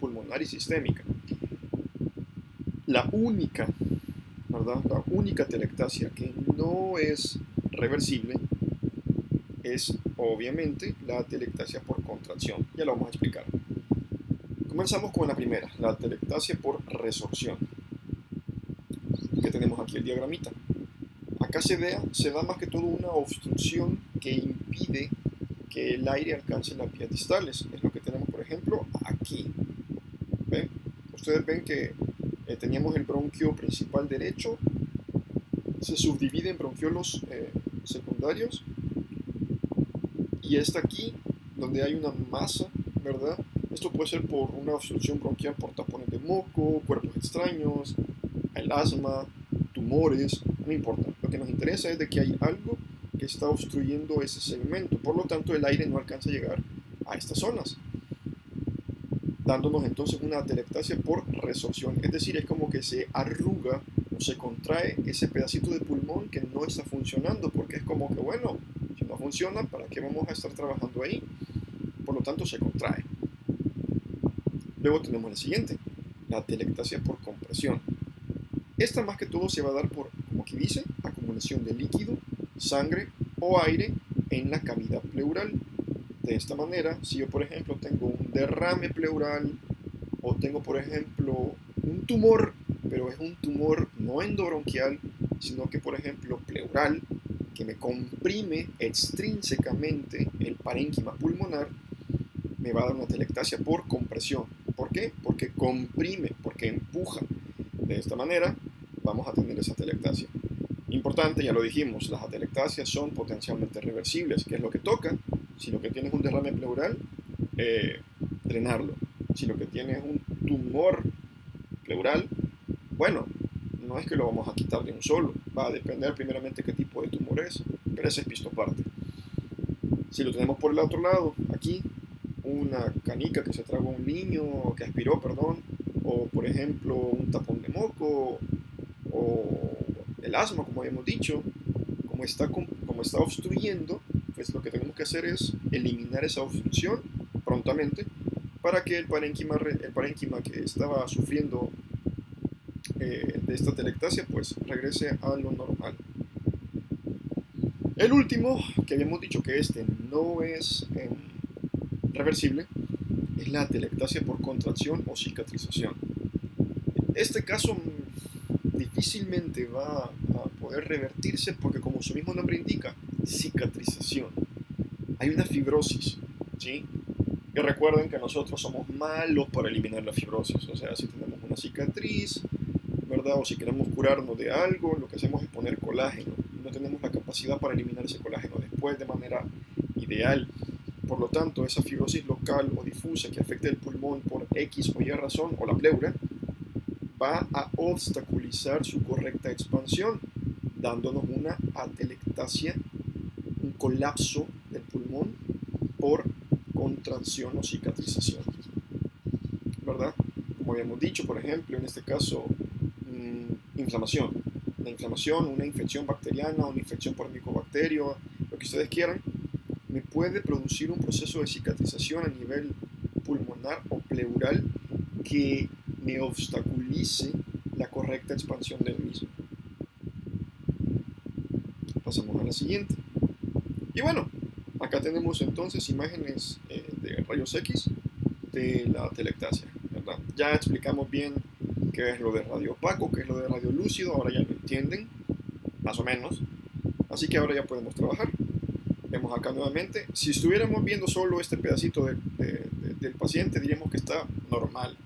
Speaker 1: pulmonar y sistémica. La única, ¿verdad? La única atelectasia que no es reversible es obviamente la atelectasia por contracción. Ya lo vamos a explicar. Comenzamos con la primera, la atelectasia por resorción. Que tenemos aquí el diagramita. Acá se da más que todo una obstrucción que impide que el aire alcance las vías distales. Es lo que tenemos, por ejemplo, aquí. ¿Ven? Ustedes ven que teníamos el bronquio principal derecho, se subdivide en bronquiolos secundarios, y está aquí donde hay una masa, ¿verdad? Esto puede ser por una obstrucción bronquial por tapones de moco, cuerpos extraños, el asma, tumores, no importa. Lo que nos interesa es de que hay algo que está obstruyendo ese segmento, por lo tanto el aire no alcanza a llegar a estas zonas, dándonos entonces una atelectasia por resorción, es decir, es como que se arruga o se contrae ese pedacito de pulmón que no está funcionando, porque es como que, bueno, si no funciona, ¿para qué vamos a estar trabajando ahí? Por lo tanto, se contrae. Luego tenemos la siguiente, la atelectasia por compresión. Esta más que todo se va a dar por, como aquí dice, acumulación de líquido, sangre o aire en la cavidad pleural. De esta manera, si yo por ejemplo tengo un derrame pleural o tengo por ejemplo un tumor, pero es un tumor no endobronquial, sino que por ejemplo pleural, que me comprime extrínsecamente el parénquima pulmonar, me va a dar una atelectasia por compresión. ¿Por qué? Porque comprime, porque empuja. De esta manera vamos a tener esa atelectasia. Importante, ya lo dijimos, las atelectasias son potencialmente reversibles. ¿Qué es lo que toca? Si lo que tienes es un derrame pleural, drenarlo. Si lo que tienes es un tumor pleural, bueno, no es que lo vamos a quitar de un solo, va a depender primeramente qué tipo de tumor es, pero ese es visto aparte. Si lo tenemos por el otro lado, aquí, una canica que se tragó un niño, que aspiró, perdón, o por ejemplo un tapón de moco, o el asma, como habíamos dicho, como está obstruyendo, pues lo que tenemos que hacer es eliminar esa obstrucción prontamente para que el parénquima que estaba sufriendo de esta telectasia pues regrese a lo normal. El último, que habíamos dicho que este no es reversible, es la telectasia por contracción o cicatrización. Este caso difícilmente va a poder revertirse porque, como su mismo nombre indica, cicatrización. Hay una fibrosis, ¿sí? Y recuerden que nosotros somos malos para eliminar la fibrosis. O sea, si tenemos una cicatriz, ¿verdad? O si queremos curarnos de algo, lo que hacemos es poner colágeno. No tenemos la capacidad para eliminar ese colágeno después de manera ideal. Por lo tanto, esa fibrosis local o difusa que afecta el pulmón por X o Y razón, o la pleura, va a obstaculizar su correcta expansión, dándonos una atelectasia, un colapso del pulmón por contracción o cicatrización, ¿verdad? Como habíamos dicho, por ejemplo, en este caso, inflamación. La inflamación, una infección bacteriana, una infección por micobacterio, lo que ustedes quieran, me puede producir un proceso de cicatrización a nivel pulmonar o pleural que me obstaculice la correcta expansión del mismo. Pasamos a la siguiente. Y bueno, acá tenemos entonces imágenes de rayos X de la telectasia, ¿verdad? Ya explicamos bien qué es lo de radio opaco, qué es lo de radio lúcido, ahora ya lo entienden, más o menos. Así que ahora ya podemos trabajar. Vemos acá nuevamente, si estuviéramos viendo solo este pedacito del paciente, diríamos que está normal.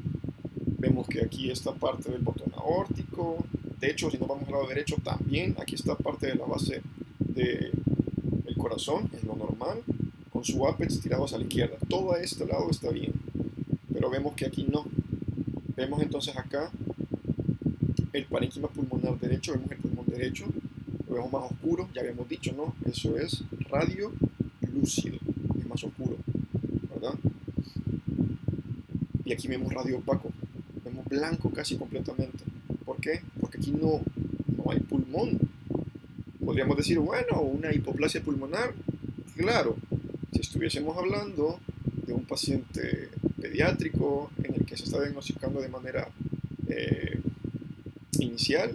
Speaker 1: Vemos que aquí está parte del botón aórtico. De hecho, si nos vamos al lado derecho, también aquí está parte de la base del corazón, es lo normal, con su apex tirado hacia la izquierda. Todo a este lado está bien, pero vemos que aquí no. Vemos entonces acá el parénquima pulmonar derecho, vemos el pulmón derecho, lo vemos más oscuro, ya habíamos dicho, ¿no? Eso es radio lúcido, es más oscuro, ¿verdad? Y aquí vemos radio opaco, vemos blanco casi completamente. ¿Por qué? Porque aquí no hay pulmón. Podríamos decir, bueno, una hipoplasia pulmonar, claro, si estuviésemos hablando de un paciente pediátrico en el que se está diagnosticando de manera inicial,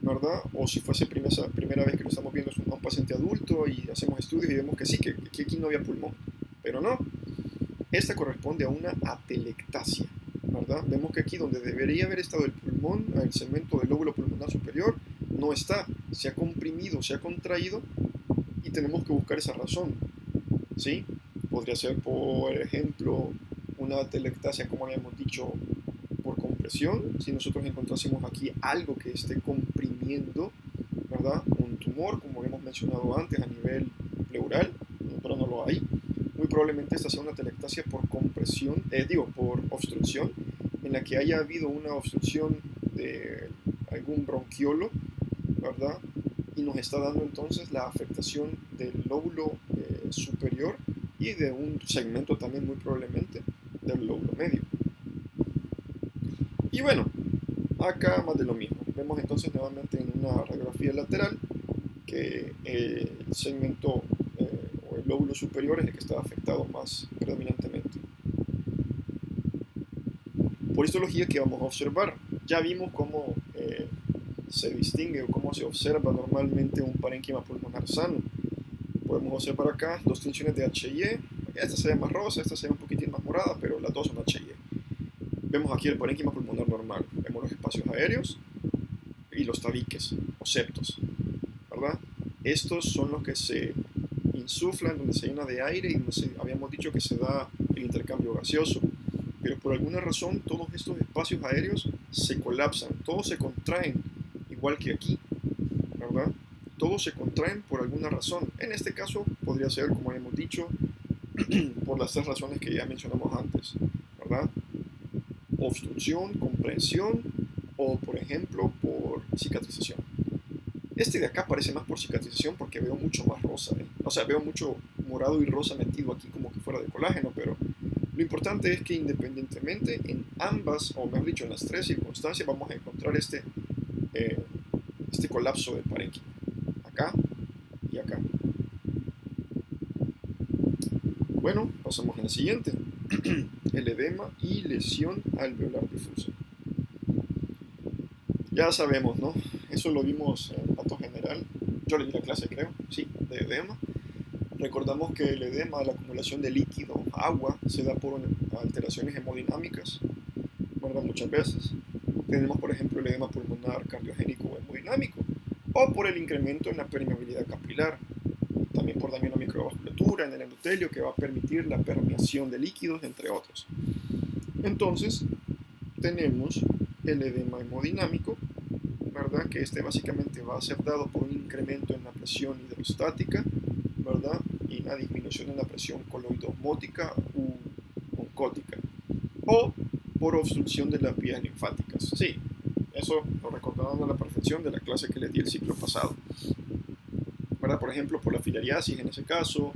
Speaker 1: ¿verdad? O si fuese primera vez que lo estamos viendo es un paciente adulto y hacemos estudios y vemos que sí, que aquí no había pulmón. Pero no, esta corresponde a una atelectasia, ¿verdad? Vemos que aquí donde debería haber estado el pulmón, el segmento del lóbulo pulmonar superior, no está, se ha comprimido, se ha contraído y tenemos que buscar esa razón, ¿sí? Podría ser, por ejemplo, una atelectasia, como habíamos dicho, por compresión. Si nosotros encontrásemos aquí algo que esté comprimiendo, ¿verdad? Un tumor, como habíamos mencionado antes, a nivel pleural, pero no lo hay. Muy probablemente esta sea una atelectasia por compresión, por obstrucción, en la que haya habido una obstrucción de algún bronquiolo, ¿verdad? Y nos está dando entonces la afectación del lóbulo superior y de un segmento también muy probablemente del lóbulo medio. Y bueno, acá más de lo mismo. Vemos entonces nuevamente en una radiografía lateral que el segmento o el lóbulo superior es el que está afectado más predominantemente. Por histología, ¿qué vamos a observar? Ya vimos cómo se distingue o cómo se observa normalmente un parénquima pulmonar sano. Podemos observar acá dos tinciones de HY. Esta se ve más rosa, esta se ve un poquitín más morada, pero las dos son HY. Vemos aquí el parénquima pulmonar normal. Vemos los espacios aéreos y los tabiques o septos, ¿verdad? Estos son los que se insuflan, donde se llena de aire y donde habíamos dicho que se da el intercambio gaseoso. Pero por alguna razón todos estos espacios aéreos se colapsan, todos se contraen, igual que aquí, ¿verdad? Todos se contraen por alguna razón. En este caso podría ser, como habíamos dicho, por las tres razones que ya mencionamos antes, ¿verdad? Obstrucción, compresión o por ejemplo por cicatrización. Este de acá parece más por cicatrización porque veo mucho más rosa, ¿eh? O sea, veo mucho morado y rosa metido aquí como que fuera de colágeno, pero lo importante es que independientemente en ambas, o mejor dicho, en las tres circunstancias vamos a encontrar eh, este colapso del parénquima, acá y acá. Bueno, pasamos a la siguiente. El edema y lesión alveolar difusa. Ya sabemos, ¿no? Eso lo vimos en pato general. Yo le di la clase, creo, sí, de edema. Recordamos que el edema, la acumulación de líquido, agua, se da por alteraciones hemodinámicas, ¿verdad? Muchas veces. Tenemos, por ejemplo, el edema pulmonar cardiogénico o hemodinámico, o por el incremento en la permeabilidad capilar, también por daño en la microvasculatura, en el endotelio, que va a permitir la permeación de líquidos, entre otros. Entonces, tenemos el edema hemodinámico, ¿verdad? Que este básicamente va a ser dado por un incremento en la presión hidrostática, ¿verdad? Y una disminución en la presión coloidosmótica u oncótica, o por obstrucción de las vías linfáticas. Sí, eso lo recordaron a la perfección de la clase que les di el ciclo pasado, ¿verdad? Por ejemplo, por la filariasis en ese caso,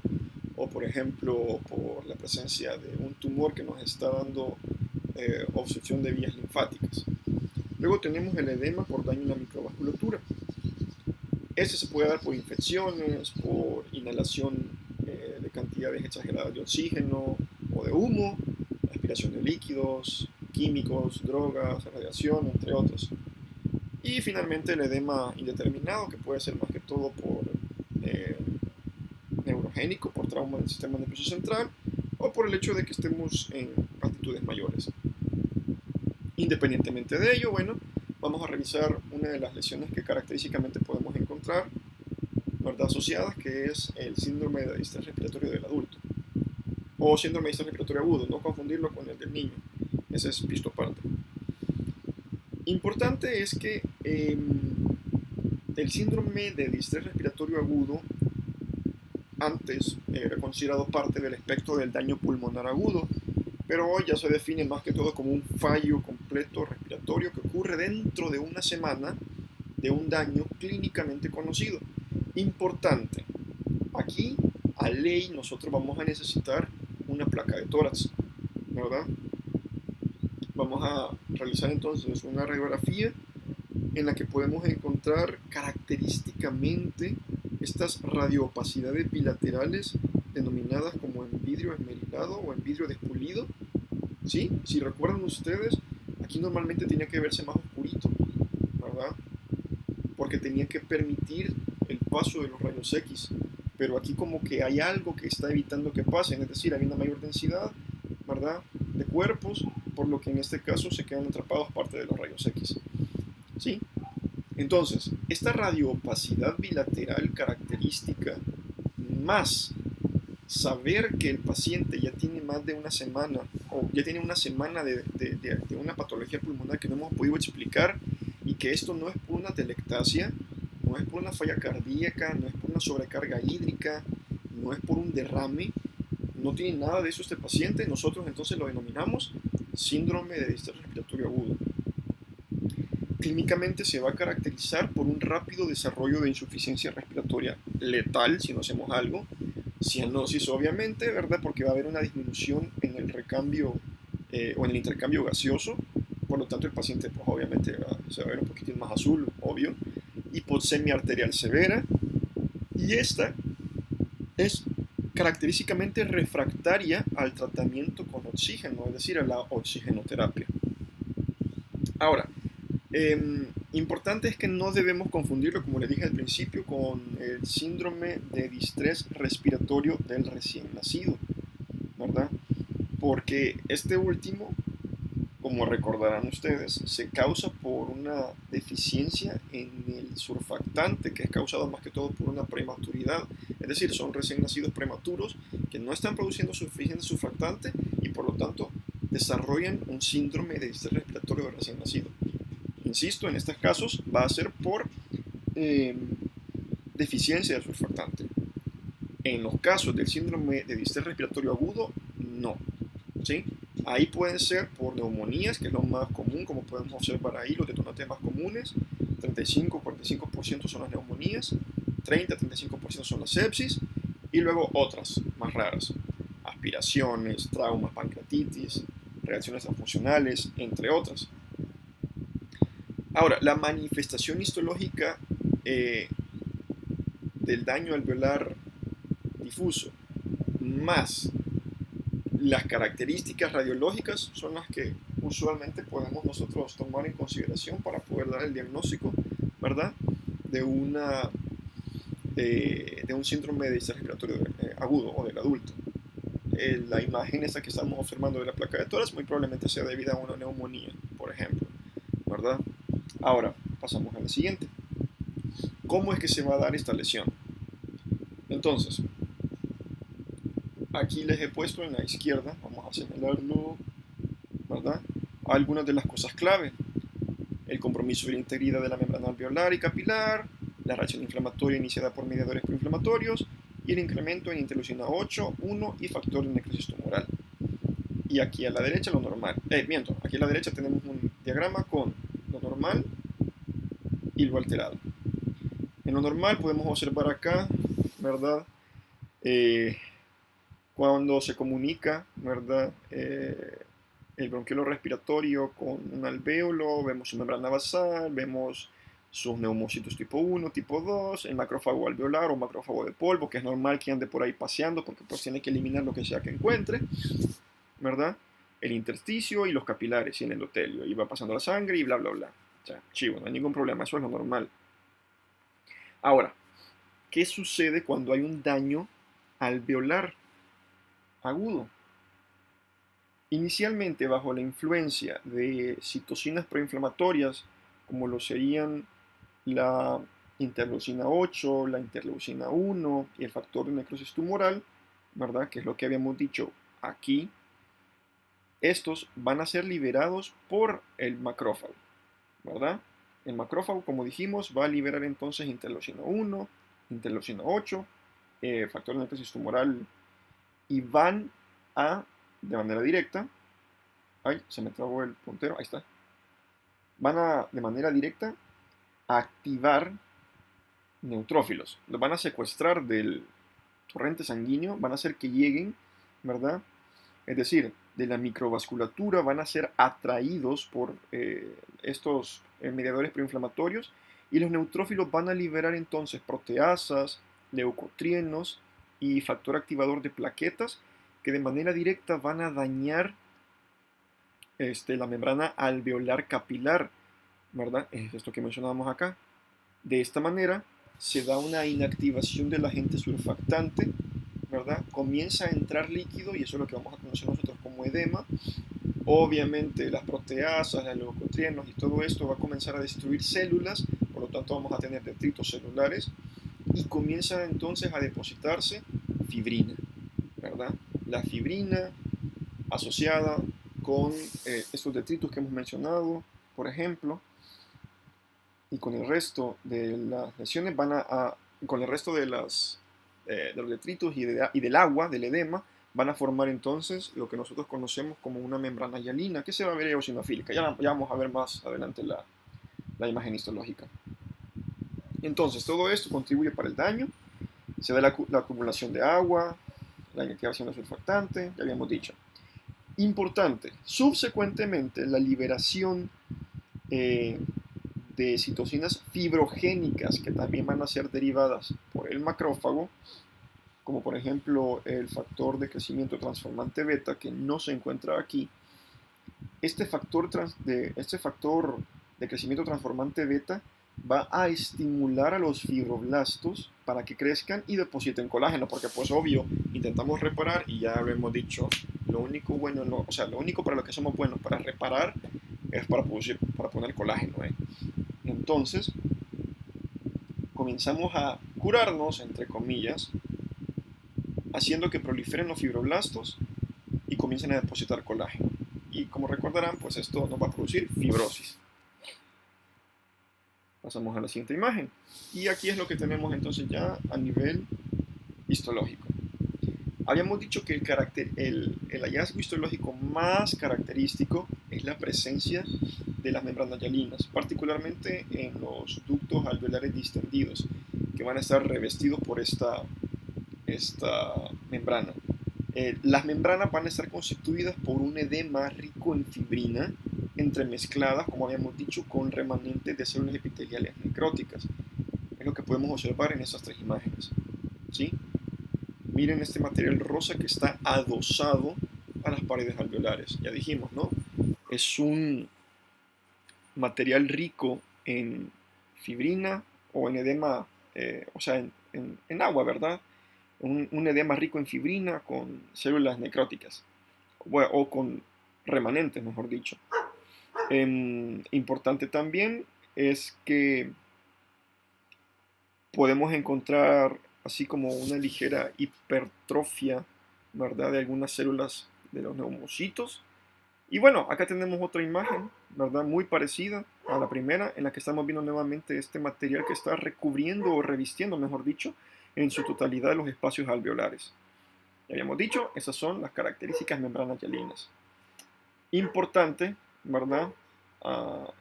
Speaker 1: o por ejemplo por la presencia de un tumor que nos está dando obstrucción de vías linfáticas. Luego tenemos el edema por daño en la microvasculatura. Este se puede dar por infecciones, por inhalación de cantidades exageradas de oxígeno o de humo, aspiración de líquidos, químicos, drogas, radiación, entre otros. Y finalmente el edema indeterminado, que puede ser más que todo por eh, neurogénico, por trauma del sistema nervioso central, o por el hecho de que estemos en altitudes mayores. Independientemente de ello, bueno, vamos a revisar una de las lesiones que característicamente podemos encontrar, ¿verdad? Asociadas, que es el síndrome de distrés respiratorio del adulto, o síndrome de distrés respiratorio agudo, no confundirlo con el del niño, ese es visto aparte. Importante es que el síndrome de distrés respiratorio agudo antes era considerado parte del espectro del daño pulmonar agudo, pero hoy ya se define más que todo como un fallo completo respiratorio que ocurre dentro de una semana de un daño clínicamente conocido. Importante, aquí a ley nosotros vamos a necesitar una placa de tórax, ¿verdad? Vamos a realizar entonces una radiografía en la que podemos encontrar característicamente estas radioopacidades bilaterales denominadas como en vidrio esmerilado o en vidrio despulido. ¿Sí? Si recuerdan ustedes, aquí normalmente tenía que verse más oscurito, ¿verdad? Porque tenía que permitir el paso de los rayos X. Pero aquí como que hay algo que está evitando que pasen, es decir, hay una mayor densidad, ¿verdad? De cuerpos, por lo que en este caso se quedan atrapados parte de los rayos X. ¿Sí? Entonces, esta radioopacidad bilateral característica, más saber que el paciente ya tiene más de una semana o ya tiene una semana de una patología pulmonar que no hemos podido explicar y que esto no es por una telectasia, no es por una falla cardíaca, no es por una sobrecarga hídrica, no es por un derrame, no tiene nada de eso este paciente, nosotros entonces lo denominamos síndrome de distrés respiratorio agudo. Clínicamente se va a caracterizar por un rápido desarrollo de insuficiencia respiratoria letal si no hacemos algo, cianosis obviamente, ¿verdad? Porque va a haber una disminución en el recambio o en el intercambio gaseoso, por lo tanto el paciente pues obviamente se va a ver un poquitín más azul, obvio, hipoxemia arterial severa, y esta es característicamente refractaria al tratamiento con oxígeno, es decir, a la oxigenoterapia. Ahora, importante es que no debemos confundirlo, como le dije al principio, con el síndrome de distrés respiratorio del recién nacido, ¿verdad? Porque este último, como recordarán ustedes, se causa por una deficiencia en el surfactante, que es causado más que todo por una prematuridad. Es decir, son recién nacidos prematuros que no están produciendo suficiente surfactante y por lo tanto desarrollan un síndrome de distrés respiratorio del recién nacido. Insisto, en estos casos va a ser por deficiencia de surfactante. En los casos del síndrome de distrés respiratorio agudo, no. ¿Sí? Ahí pueden ser por neumonías, que es lo más común, como podemos observar ahí, los detonantes más comunes. 35-45% son las neumonías, 30-35% son las sepsis, y luego otras más raras: aspiraciones, traumas, pancreatitis, reacciones transfusionales, entre otras. Ahora, la manifestación histológica del daño alveolar difuso más las características radiológicas son las que usualmente podemos nosotros tomar en consideración para poder dar el diagnóstico, ¿verdad? De un síndrome de distrés respiratorio agudo o del adulto. La imagen esta que estamos observando de la placa de tórax muy probablemente sea debida a una neumonía, por ejemplo, ¿verdad? Ahora, pasamos a la siguiente. ¿Cómo es que se va a dar esta lesión? Entonces, aquí les he puesto en la izquierda, vamos a señalarlo, ¿verdad? Algunas de las cosas clave: el compromiso de la integridad de la membrana alveolar y capilar, la reacción inflamatoria iniciada por mediadores proinflamatorios y el incremento en interleucina 8, 1 y factor de necrosis tumoral. Y aquí a la derecha lo normal. Aquí a la derecha tenemos un diagrama con lo normal y lo alterado. En lo normal podemos observar acá, ¿verdad? Cuando se comunica, ¿verdad? El bronquiolo respiratorio con un alvéolo, vemos su membrana basal, vemos sus neumocitos tipo 1, tipo 2, el macrófago alveolar o macrófago de polvo, que es normal que ande por ahí paseando porque pues tiene que eliminar lo que sea que encuentre, ¿verdad? El intersticio y los capilares y el endotelio, y va pasando la sangre y bla, bla, bla. O sea, chivo, no hay ningún problema, eso es lo normal. Ahora, ¿qué sucede cuando hay un daño alveolar agudo? Inicialmente, bajo la influencia de citocinas proinflamatorias, como lo serían la interleucina 8, la interleucina 1 y el factor de necrosis tumoral, ¿verdad? Que es lo que habíamos dicho aquí. Estos van a ser liberados por el macrófago, ¿verdad? El macrófago, como dijimos, va a liberar entonces interleucina 1, interleucina 8, factor de necrosis tumoral, y van a, de manera directa, ay, se me trabó el puntero, ahí está, van a, de manera directa, a activar neutrófilos. Los van a secuestrar del torrente sanguíneo, van a hacer que lleguen, ¿verdad? Es decir, de la microvasculatura van a ser atraídos por estos mediadores proinflamatorios, y los neutrófilos van a liberar entonces proteasas, leucotrienos y factor activador de plaquetas, que de manera directa van a dañar la membrana alveolar capilar, ¿verdad? Es esto que mencionábamos acá. De esta manera se da una inactivación del agente surfactante, ¿verdad? Comienza a entrar líquido, y eso es lo que vamos a conocer nosotros como edema. Obviamente las proteasas, los leucotrienos y todo esto va a comenzar a destruir células, por lo tanto vamos a tener detritos celulares, y comienza entonces a depositarse fibrina, ¿verdad? La fibrina asociada con estos detritos que hemos mencionado, por ejemplo, y con el resto de las lesiones con el resto de los detritos y del agua, del edema, van a formar entonces lo que nosotros conocemos como una membrana hialina, que se va a ver eosinofílica. Ya vamos a ver más adelante la imagen histológica. Entonces, todo esto contribuye para el daño. Se da la acumulación de agua, la inactivación del surfactante, ya habíamos dicho. Importante, subsecuentemente la liberación de citocinas fibrogénicas, que también van a ser derivadas por el macrófago, como por ejemplo el factor de crecimiento transformante beta, que no se encuentra aquí. Este factor de crecimiento transformante beta va a estimular a los fibroblastos para que crezcan y depositen colágeno, porque pues obvio, intentamos reparar, y ya lo hemos dicho, lo único bueno, lo único para lo que somos buenos para reparar es para poner colágeno, Entonces, comenzamos a curarnos, entre comillas, haciendo que proliferen los fibroblastos y comiencen a depositar colágeno. Y como recordarán, pues esto nos va a producir fibrosis. Pasamos a la siguiente imagen. Y aquí es lo que tenemos entonces ya a nivel histológico. Habíamos dicho que el hallazgo histológico más característico es la presencia de las membranas hialinas, particularmente en los ductos alveolares distendidos, que van a estar revestidos por esta membrana. Las membranas van a estar constituidas por un edema rico en fibrina, entremezcladas, como habíamos dicho, con remanentes de células epiteliales necróticas. Es lo que podemos observar en estas tres imágenes, ¿sí? Miren este material rosa que está adosado a las paredes alveolares. Ya dijimos, ¿no? Es un material rico en fibrina o en edema, o sea, en agua, ¿verdad? Un edema rico en fibrina con células necróticas, o con remanentes, mejor dicho. Importante también es que podemos encontrar así como una ligera hipertrofia, ¿verdad? De algunas células de los neumocitos. Y bueno, acá tenemos otra imagen, ¿verdad? Muy parecida a la primera, en la que estamos viendo nuevamente este material que está recubriendo o revistiendo, mejor dicho, en su totalidad los espacios alveolares. Ya habíamos dicho, esas son las características membranas hialinas. Importante, ¿verdad?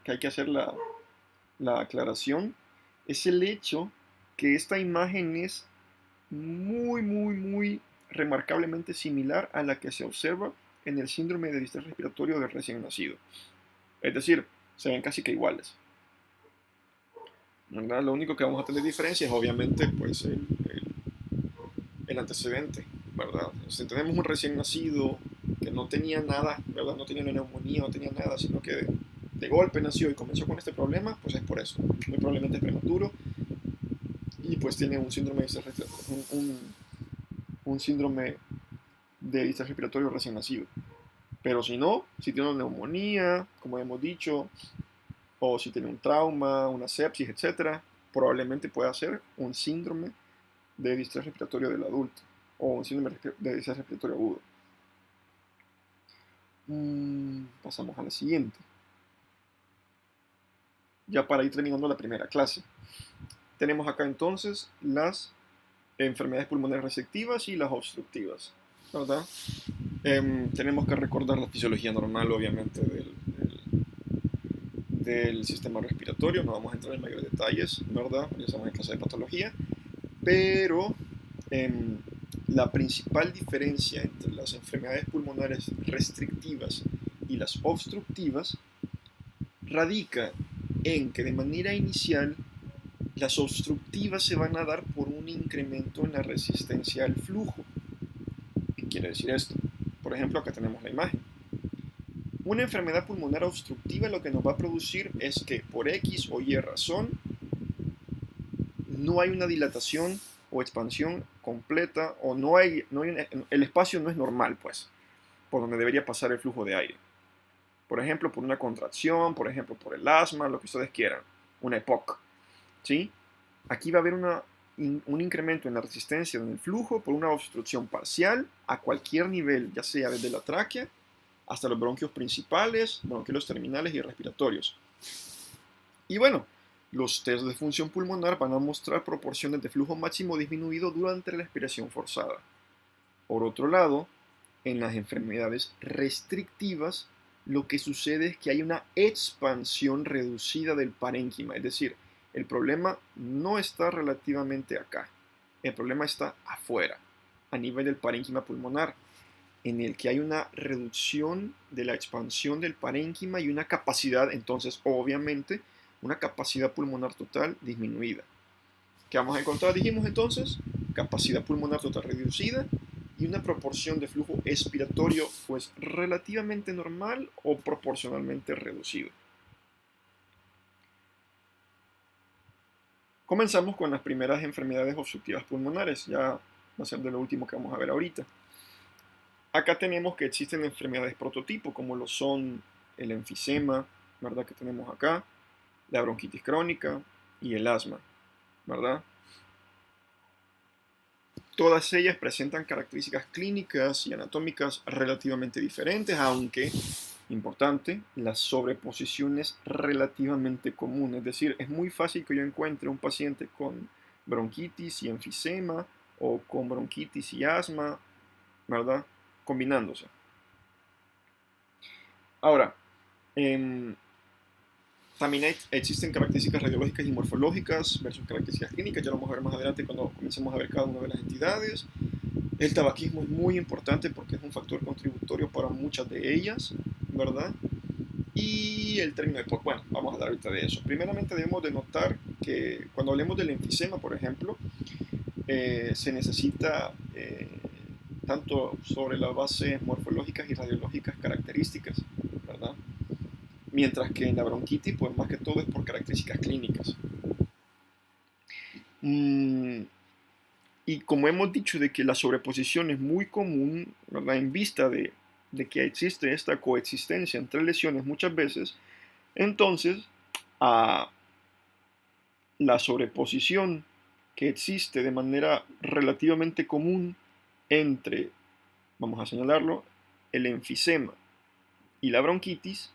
Speaker 1: Que hay que hacer la aclaración, es el hecho que esta imagen es muy remarcablemente similar a la que se observa en el síndrome de distrés respiratorio del recién nacido. Es decir, se ven casi que iguales, ¿verdad? Lo único que vamos a tener diferencia es obviamente pues, el antecedente, ¿verdad? Si tenemos un recién nacido que no tenía nada, ¿verdad? No tenía una neumonía, no tenía nada, sino que de golpe nació y comenzó con este problema, pues es por eso. Muy probablemente es prematuro y pues tiene un síndrome de distrés respiratorio, un síndrome de distrés respiratorio recién nacido. Pero si no, si tiene una neumonía, como hemos dicho, o si tiene un trauma, una sepsis, etc., probablemente pueda ser un síndrome de distrés respiratorio del adulto o un síndrome de distrés respiratorio agudo. Pasamos a la siguiente. Ya para ir terminando la primera clase. Tenemos acá entonces las enfermedades pulmonares restrictivas y las obstructivas, ¿verdad? Tenemos que recordar la fisiología normal, obviamente, del sistema respiratorio. No vamos a entrar en mayores detalles, ¿verdad? Ya estamos en clase de patología. Pero la principal diferencia entre las enfermedades pulmonares restrictivas y las obstructivas radica en que de manera inicial las obstructivas se van a dar por un incremento en la resistencia al flujo. ¿Qué quiere decir esto? Por ejemplo, acá tenemos la imagen. Una enfermedad pulmonar obstructiva lo que nos va a producir es que por X o Y razón no hay una dilatación o expansión completa o el espacio no es normal, pues, por donde debería pasar el flujo de aire. Por ejemplo, por una contracción, por ejemplo, por el asma, lo que ustedes quieran, una EPOC, ¿sí? Aquí va a haber un incremento en la resistencia en el flujo por una obstrucción parcial a cualquier nivel, ya sea desde la tráquea hasta los bronquios principales, bronquiolos terminales y respiratorios. Y bueno, los test de función pulmonar van a mostrar proporciones de flujo máximo disminuido durante la respiración forzada. Por otro lado, en las enfermedades restrictivas, lo que sucede es que hay una expansión reducida del parénquima, es decir, el problema no está relativamente acá, el problema está afuera, a nivel del parénquima pulmonar, en el que hay una reducción de la expansión del parénquima y una capacidad, entonces, obviamente, una capacidad pulmonar total disminuida. ¿Qué vamos a encontrar? Dijimos entonces, capacidad pulmonar total reducida y una proporción de flujo expiratorio pues relativamente normal o proporcionalmente reducido. Comenzamos con las primeras enfermedades obstructivas pulmonares, ya va a ser de lo último que vamos a ver ahorita. Acá tenemos que existen enfermedades prototipo, como lo son el enfisema, ¿verdad? Que tenemos acá, la bronquitis crónica y el asma, ¿verdad? Todas ellas presentan características clínicas y anatómicas relativamente diferentes, aunque, importante, la sobreposición es relativamente común. Es decir, es muy fácil que yo encuentre un paciente con bronquitis y enfisema, o con bronquitis y asma, ¿verdad? Combinándose. Ahora, em, también existen características radiológicas y morfológicas versus características clínicas. Ya lo vamos a ver más adelante cuando comencemos a ver cada una de las entidades. El tabaquismo es muy importante porque es un factor contributorio para muchas de ellas, ¿verdad? Y el término de POC, bueno, vamos a hablar ahorita de eso. Primeramente debemos de notar que cuando hablemos del enfisema, por ejemplo, se necesita tanto sobre las bases morfológicas y radiológicas características, ¿verdad? Mientras que en la bronquitis, pues más que todo es por características clínicas. Y como hemos dicho de que la sobreposición es muy común, ¿verdad? En vista de que existe esta coexistencia entre lesiones muchas veces, entonces a la sobreposición que existe de manera relativamente común entre, vamos a señalarlo, el enfisema y la bronquitis,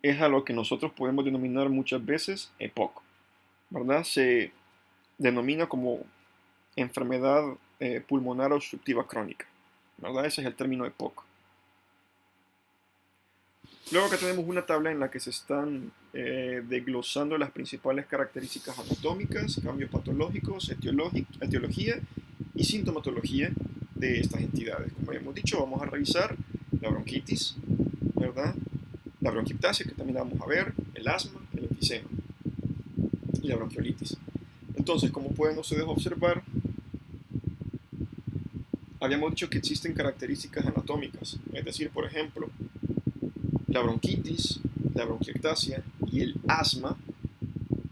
Speaker 1: es a lo que nosotros podemos denominar muchas veces EPOC, ¿verdad? Se denomina como enfermedad pulmonar obstructiva crónica, ¿verdad? Ese es el término EPOC. Luego acá tenemos una tabla en la que se están desglosando las principales características anatómicas, cambios patológicos, etiología y sintomatología de estas entidades. Como hemos dicho, vamos a revisar la bronquitis, ¿verdad? La bronquiectasia, que también la vamos a ver, el asma, el enfisema y la bronquiolitis. Entonces, como pueden ustedes observar, habíamos dicho que existen características anatómicas, es decir, por ejemplo, la bronquitis, la bronquiectasia y el asma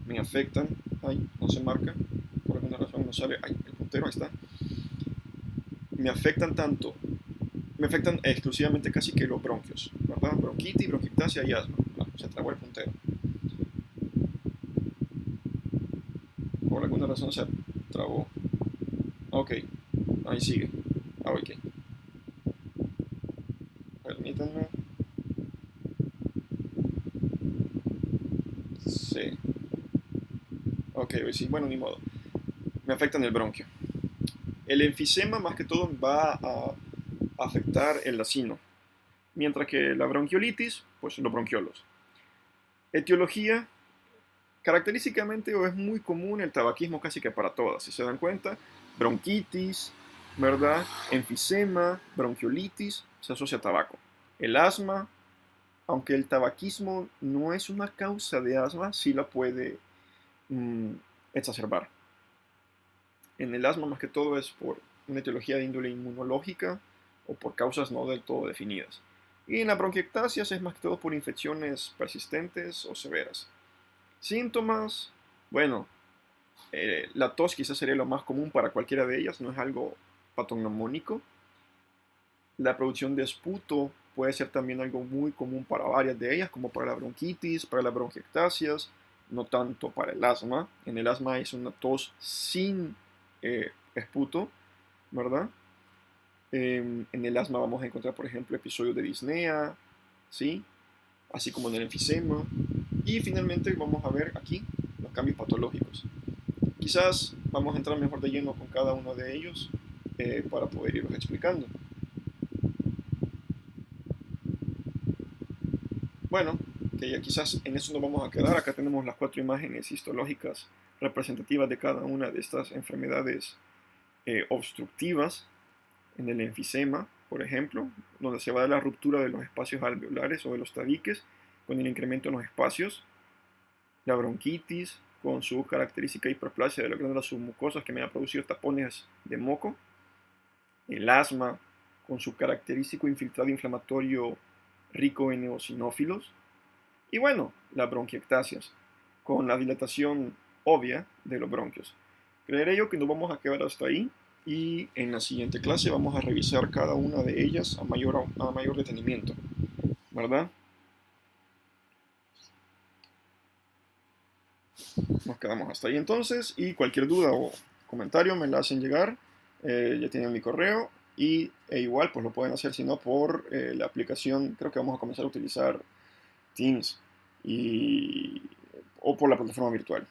Speaker 1: me afectan, ay, no se marca, por alguna razón no sale, ay, el puntero, ahí está, me afectan exclusivamente casi que los bronquios, ¿verdad? Bronquitis, bronquiectasia y asma. Ah, se trabó el puntero. Por alguna razón se trabó. Ok, ahí sigue. Ah, ok. Permítanme. Sí. Ok, sí, bueno, ni modo. Me afectan el bronquio. El enfisema más que todo va a afectar el lacino, mientras que la bronquiolitis, pues los bronquiolos. Etiología, característicamente o es muy común el tabaquismo casi que para todas, si se dan cuenta, bronquitis, ¿verdad? Enfisema, bronquiolitis, se asocia a tabaco. El asma, aunque el tabaquismo no es una causa de asma, sí la puede mm, exacerbar. En el asma más que todo es por una etiología de índole inmunológica o por causas no del todo definidas. Y en la bronquiectasias es más que todo por infecciones persistentes o severas. Síntomas, bueno, la tos quizás sería lo más común para cualquiera de ellas, no es algo patognomónico. La producción de esputo puede ser también algo muy común para varias de ellas, como para la bronquitis, para las bronquiectasias, no tanto para el asma. En el asma es una tos sin esputo, ¿verdad? En el asma vamos a encontrar, por ejemplo, episodios de disnea, ¿sí? Así como en el enfisema. Y finalmente vamos a ver aquí los cambios patológicos. Quizás vamos a entrar mejor de lleno con cada uno de ellos para poder irlos explicando. Bueno, que ya quizás en eso nos vamos a quedar. Acá tenemos las 4 imágenes histológicas representativas de cada una de estas enfermedades obstructivas. En el enfisema, por ejemplo, donde se va a dar la ruptura de los espacios alveolares o de los tabiques con el incremento en los espacios. La bronquitis, con su característica hiperplasia de las glándulas submucosas que me ha producido tapones de moco. El asma, con su característico infiltrado inflamatorio rico en eosinófilos. Y bueno, las bronquiectasias, con la dilatación obvia de los bronquios. Creeré yo que nos vamos a quedar hasta ahí y en la siguiente clase vamos a revisar cada una de ellas a mayor detenimiento, ¿verdad? Nos quedamos hasta ahí entonces y cualquier duda o comentario me la hacen llegar, ya tienen mi correo e igual pues lo pueden hacer si no por la aplicación, creo que vamos a comenzar a utilizar Teams y, o por la plataforma virtual.